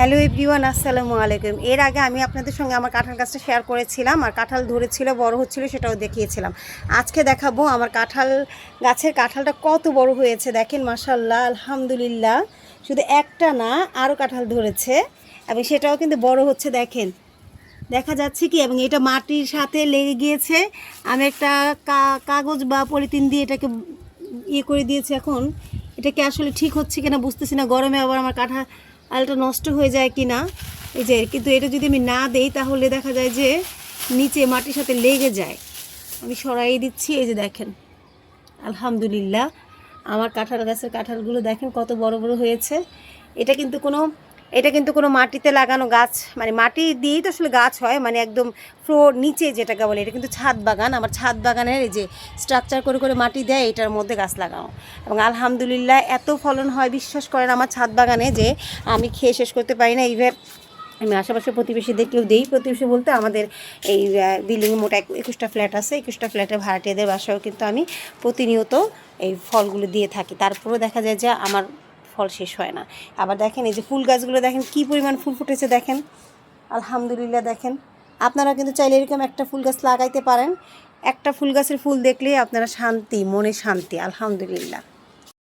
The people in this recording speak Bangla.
হ্যালো এভরিওয়ান, আসসালামু আলাইকুম। এর আগে আমি আপনাদের সঙ্গে আমার কাঁঠাল গাছটা শেয়ার করেছিলাম, আর কাঁঠাল ধরেছিল, বড় হচ্ছিল, সেটাও দেখিয়েছিলাম। আজকে দেখাবো আমার কাঁঠাল গাছের কাঁঠালটা কত বড় হয়েছে। দেখেন মাশাআল্লাহ, আলহামদুলিল্লাহ। শুধু একটা না, আরও কাঁঠাল ধরেছে এবং সেটাও কিন্তু বড় হচ্ছে। দেখেন, দেখা যাচ্ছে কি, এবং এটা মাটির সাথে লেগে গিয়েছে। আমি একটা কাগজ বা পলিথিন দিয়ে এটাকে করে দিয়েছি। এখন এটাকে আসলে ঠিক হচ্ছে কিনা বুঝতেছি না, গরমে আবার আমার কাঁঠালটা নষ্ট হয়ে যায় কি না। এই যে, কিন্তু এটা যদি আমি না দেই তাহলে দেখা যায় যে নিচে মাটির সাথে লেগে যায়। আমি সরাই দিচ্ছি। এই যে দেখেন, আলহামদুলিল্লাহ, আমার কাঁঠাল গাছের কাঁঠালগুলো দেখেন কত বড় বড় হয়েছে। এটা কিন্তু কোনো মাটিতে লাগানো গাছ, মানে মাটি দিয়েই তো আসলে গাছ হয়, মানে একদম ফ্লোর নিচে যেটাকে বলে, এটা কিন্তু ছাদ বাগান। আমার ছাদ বাগানের এই যে স্ট্রাকচার করে করে মাটি দেয়, এটার মধ্যে গাছ লাগানো, এবং আলহামদুলিল্লাহ এত ফলন হয় বিশ্বাস করেন আমার ছাদ বাগানে যে আমি খেয়ে শেষ করতে পারি না। এইভাবে আমি আশেপাশে প্রতিবেশীদেরকেও দিই। প্রতিবেশী বলতে আমাদের এই বিল্ডিংয়ে মোট 21টা ফ্ল্যাট আছে। 21টা ফ্ল্যাটের ভাড়াটিয়াদের বাসায়ও কিন্তু আমি প্রতিনিয়ত এই ফলগুলো দিয়ে থাকি। তারপরেও দেখা যায় যে আমার ফল শেষ হয় না। আবার দেখেন, এই যে ফুল গাছগুলো দেখেন কী পরিমাণ ফুল ফুটেছে, দেখেন আলহামদুলিল্লাহ। দেখেন, আপনারা কিন্তু চাইলে এরকম একটা ফুল গাছ লাগাইতে পারেন। একটা ফুল গাছের ফুল দেখলেই আপনারা শান্তি, মনে শান্তি, আলহামদুলিল্লাহ।